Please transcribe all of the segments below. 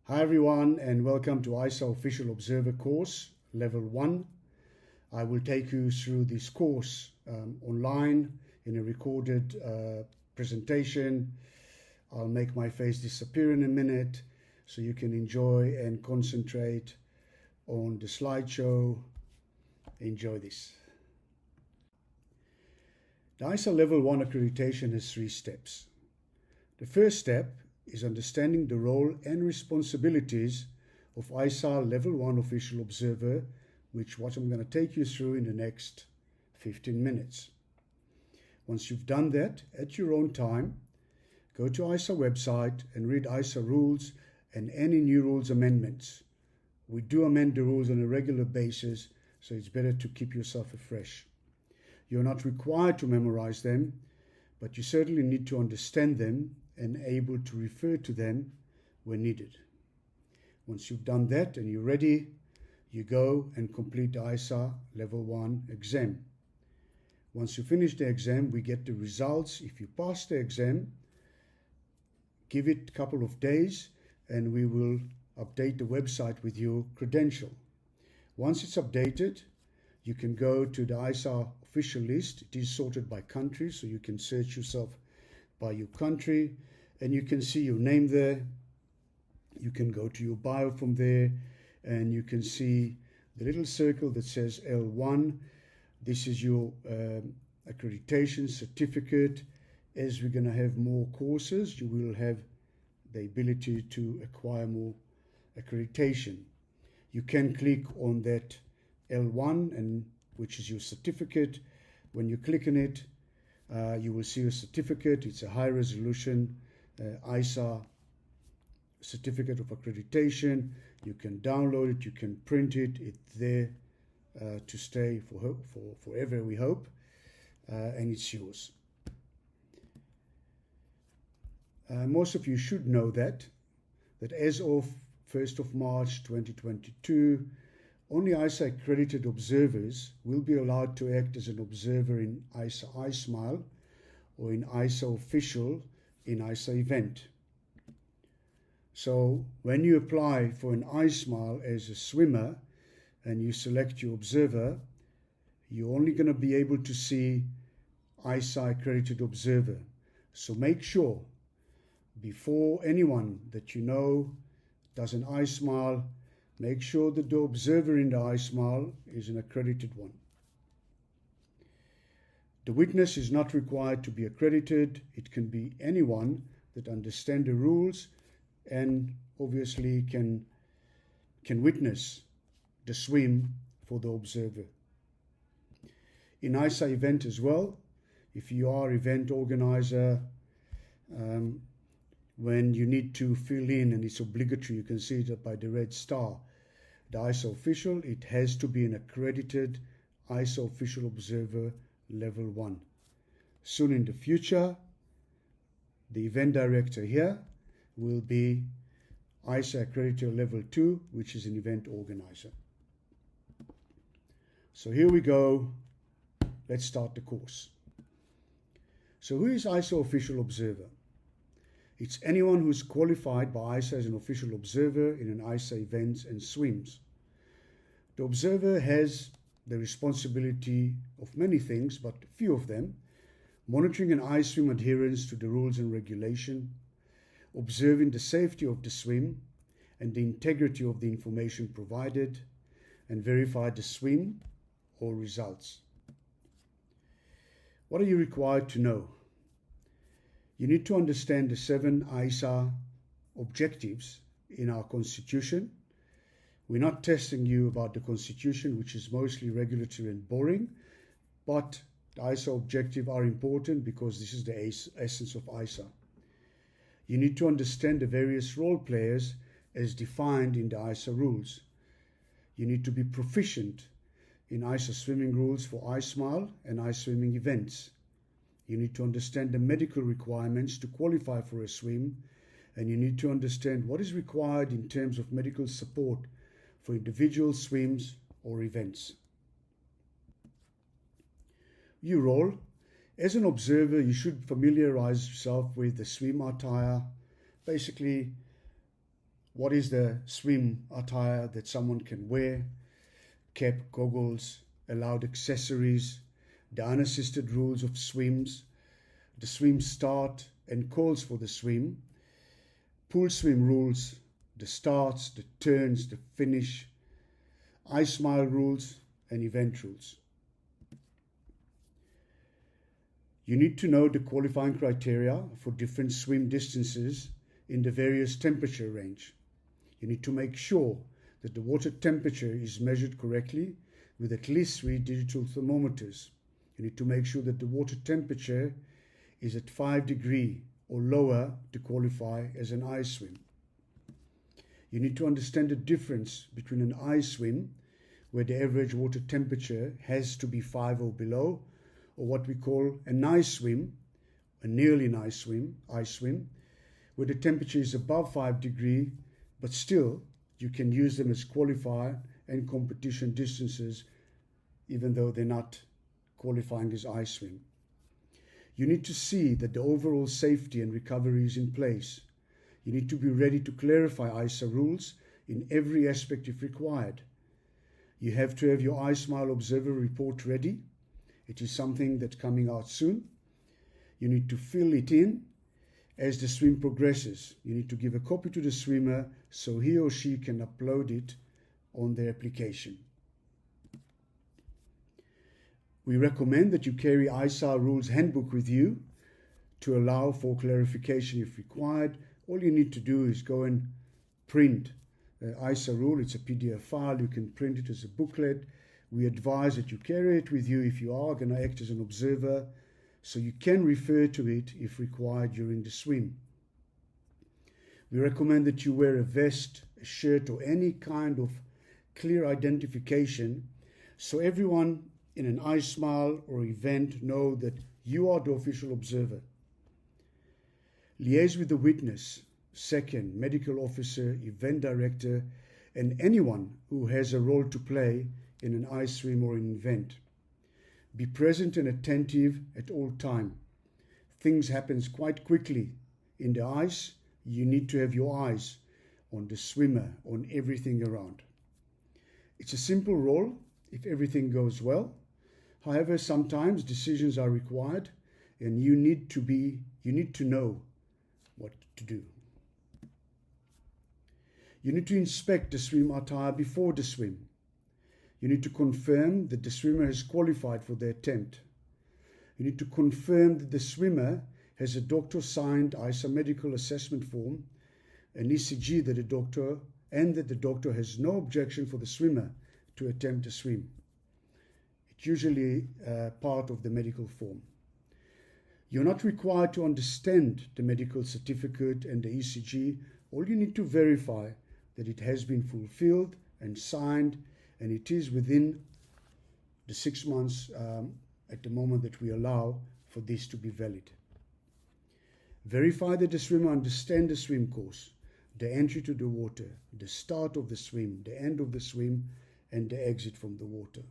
Hi everyone and welcome to Iisa Official Observer course, Level 1. I will take you through this course online in a recorded presentation. I'll make my face disappear in a minute so you can enjoy and concentrate on the slideshow. Enjoy this. The Iisa Level 1 accreditation has 3 steps. The first step is understanding the role and responsibilities of Iisa Level 1 Official Observer, which what I'm going to take you through in the next 15 minutes. Once you've done that, at your own time, go to Iisa website and read Iisa rules and any new rules amendments. We do amend the rules on a regular basis, so it's better to keep yourself afresh. You're not required to memorize them, but you certainly need to understand them and able to refer to them when needed. Once you've done that and you're ready, you go and complete the Iisa Level 1 exam. Once you finish the exam, we get the results. If you pass the exam, give it a couple of days and we will update the website with your credential. Once it's updated, you can go to the Iisa official list. It is sorted by country, so you can search yourself by your country and you can see your name there. You can go to your bio from there and you can see the little circle that says L1. This is your accreditation certificate. As we're going to have more courses, you will have the ability to acquire more accreditation. You can click on that L1, and which is your certificate. When you click on it, you will see a certificate. It's a high resolution Iisa certificate of accreditation. You can download it, you can print it. It's there to stay for forever, we hope, and it's yours. Most of you should know that as of 1st of March 2022, only Iisa accredited observers will be allowed to act as an observer in Iisa iSmile or in Iisa Official in Iisa Event. So when you apply for an iSmile as a swimmer and you select your observer, you're only going to be able to see Iisa accredited observer. So make sure before anyone that you know does an iSmile, make sure that the observer in the iSmile is an accredited one. The witness is not required to be accredited. It can be anyone that understands the rules and obviously can witness the swim for the observer. In Iisa Event as well, if you are event organizer, when you need to fill in, and it's obligatory, you can see it by the red star, the Iisa Official, it has to be an accredited Iisa Official Observer Level 1. Soon in the future, the event director here will be Iisa Accreditor Level 2, which is an event organizer. So here we go. Let's start the course. So who is Iisa Official Observer? It's anyone who's qualified by Iisa as an official observer in an Iisa event and swims. The observer has the responsibility of many things, but a few of them: monitoring an iSwim adherence to the rules and regulation, observing the safety of the swim and the integrity of the information provided, and verify the swim or results. What are you required to know? You need to understand the 7 Iisa objectives in our Constitution. We're not testing you about the Constitution, which is mostly regulatory and boring, but the Iisa objectives are important because this is the essence of Iisa. You need to understand the various role players as defined in the Iisa rules. You need to be proficient in Iisa swimming rules for iSmile and iSwimming events. You need to understand the medical requirements to qualify for a swim, and you need to understand what is required in terms of medical support for individual swims or events. Your role: as an observer, you should familiarize yourself with the swim attire, basically what is the swim attire that someone can wear, cap, goggles, allowed accessories, the unassisted rules of swims, the swim start and calls for the swim, pool swim rules, the starts, the turns, the finish, ice mile rules, and event rules. You need to know the qualifying criteria for different swim distances in the various temperature range. You need to make sure that the water temperature is measured correctly with at least 3 digital thermometers. You need to make sure that the water temperature is at 5 degrees or lower to qualify as an ice swim. You need to understand the difference between an ice swim, where the average water temperature has to be 5 or below, or what we call a nice swim, a nearly nice swim, ice swim, where the temperature is above 5 degrees, but still you can use them as qualifier and competition distances, even though they're not qualifying as ice swim. You need to see that the overall safety and recovery is in place. You need to be ready to clarify Iisa rules in every aspect if required. You have to have your Ice Mile Observer report ready. It is something that's coming out soon. You need to fill it in as the swim progresses. You need to give a copy to the swimmer so he or she can upload it on their application. We recommend that you carry Iisa Rules Handbook with you to allow for clarification if required. All you need to do is go and print the Iisa rule. It's a PDF file. You can print it as a booklet. We advise that you carry it with you if you are going to act as an observer, so you can refer to it if required during the swim. We recommend that you wear a vest, a shirt, or any kind of clear identification so everyone in an ice mile or event know that you are the official observer. Liaise with the witness, second, medical officer, event director, and anyone who has a role to play in an ice swim or an event. Be present and attentive at all time. Things happen quite quickly in the ice. You need to have your eyes on the swimmer, on everything around. It's a simple role if everything goes well. However, sometimes decisions are required and you need to know what to do. You need to inspect the swim attire before the swim. You need to confirm that the swimmer has qualified for the attempt. You need to confirm that the swimmer has a doctor-signed Iisa medical assessment form, an ECG that the doctor has no objection for the swimmer to attempt a swim. It's usually part of the medical form. You're not required to understand the medical certificate and the ECG. All you need to verify that it has been fulfilled and signed, and it is within the 6 months at the moment that we allow for this to be valid. Verify that the swimmer understands the swim course, the entry to the water, the start of the swim, the end of the swim, and the exit from the water.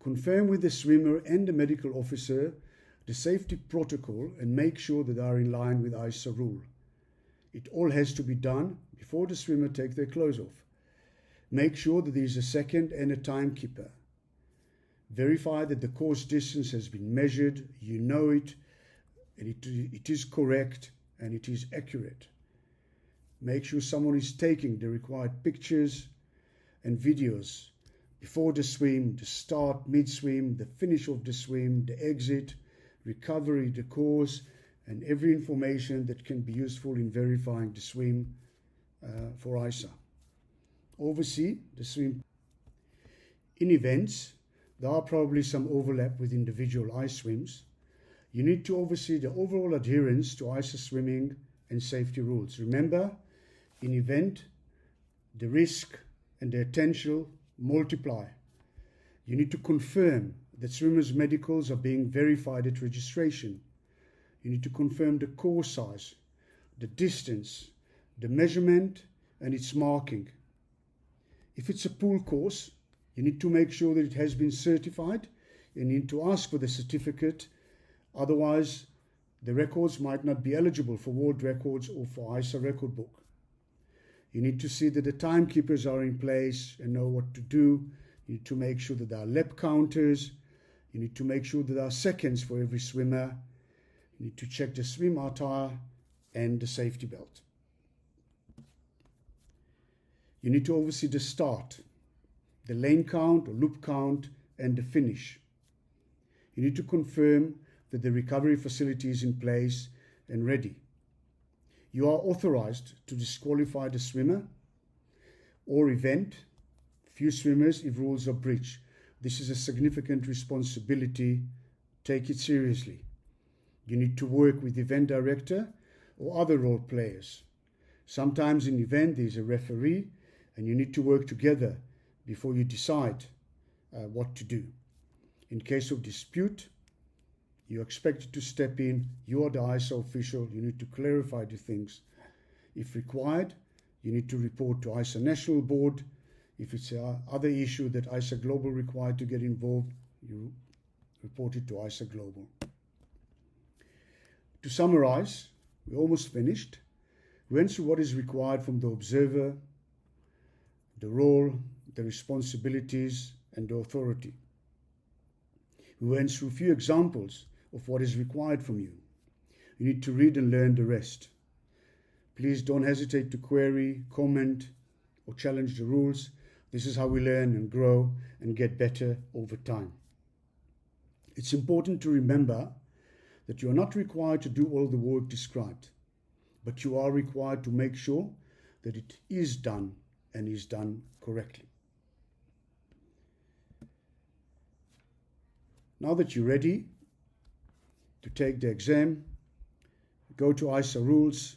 Confirm with the swimmer and the medical officer the safety protocol and make sure that they are in line with Iisa rule. It all has to be done before the swimmer takes their clothes off. Make sure that there is a second and a timekeeper. Verify that the course distance has been measured, you know it, and it is correct and it is accurate. Make sure someone is taking the required pictures and videos before the swim, the start, mid-swim, the finish of the swim, the exit, recovery, the course, and every information that can be useful in verifying the swim for Iisa. Oversee the swim. In events, there are probably some overlap with individual ice swims. You need to oversee the overall adherence to Iisa swimming and safety rules. Remember, in event, the risk and the attention multiply. You need to confirm that swimmers' medicals are being verified at registration. You need to confirm the course size, the distance, the measurement, and its marking. If it's a pool course, you need to make sure that it has been certified. You need to ask for the certificate. Otherwise, The records might not be eligible for world records or for Iisa record book. You need to see that the timekeepers are in place and know what to do. You need to make sure that there are lap counters. You need to make sure that there are seconds for every swimmer. You need to check the swim attire and the safety belt. You need to oversee the start, the lane count or loop count, and the finish. You need to confirm that the recovery facility is in place and ready. You are authorized to disqualify the swimmer or event few swimmers if rules are breached. This is a significant responsibility. Take it seriously. You need to work with the event director or other role players. Sometimes in event there is a referee and you need to work together before you decide what to do. In case of dispute, you're expected to step in. You are the Iisa official. You need to clarify the things. If required, you need to report to Iisa National Board. If it's other issue that Iisa Global required to get involved, you report it to Iisa Global. To summarize, we're almost finished. We went through what is required from the observer, the role, the responsibilities, and the authority. We went through a few examples of what is required from you. You need to read and learn the rest. Please don't hesitate to query, comment, or challenge the rules. This is how we learn and grow and get better over time. It's important to remember that you are not required to do all the work described, but you are required to make sure that it is done and is done correctly. Now that you're ready to take the exam, go to Iisa Rules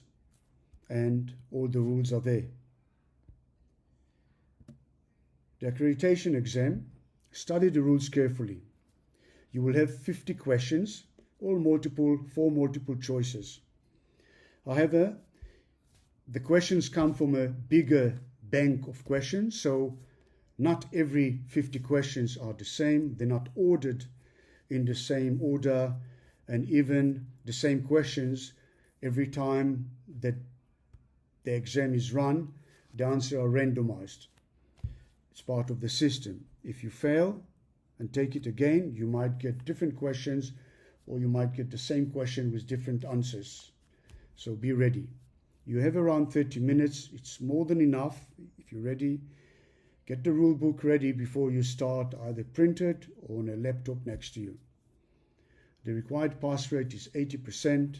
and all the rules are there. The accreditation exam, study the rules carefully. You will have 50 questions, all four multiple choices. However, the questions come from a bigger bank of questions, so not every 50 questions are the same. They're not ordered in the same order, and even the same questions every time that the exam is run, the answers are randomized. It's part of the system. If you fail and take it again, you might get different questions, or you might get the same question with different answers. So be ready. You have around 30 minutes. It's more than enough. If you're ready, get the rule book ready before you start, either printed or on a laptop next to you. The required pass rate is 80%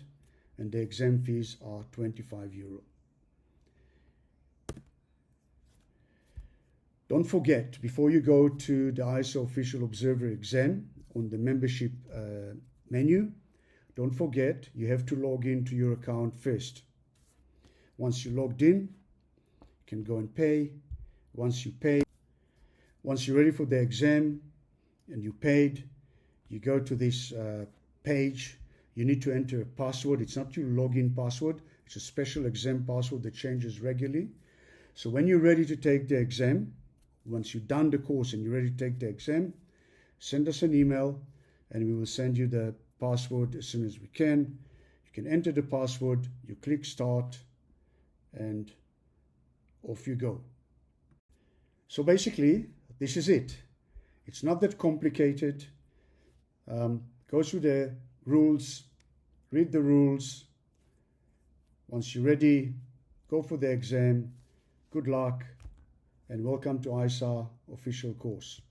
and the exam fees are €25. Don't forget, before you go to the Iisa Official Observer exam on the membership menu, don't forget you have to log into your account first. Once you're logged in, you can go and pay. Once you're ready for the exam and you paid, you go to this page. You need to enter a password. It's not your login password. It's a special exam password that changes regularly. So when you're ready to take the exam, once you've done the course and you're ready to take the exam, send us an email and we will send you the password as soon as we can. You can enter the password, you click start, and off you go. So basically, this is it. It's not that complicated. Go through the rules, read the rules. Once you're ready, go for the exam. Good luck and welcome to Iisa official course.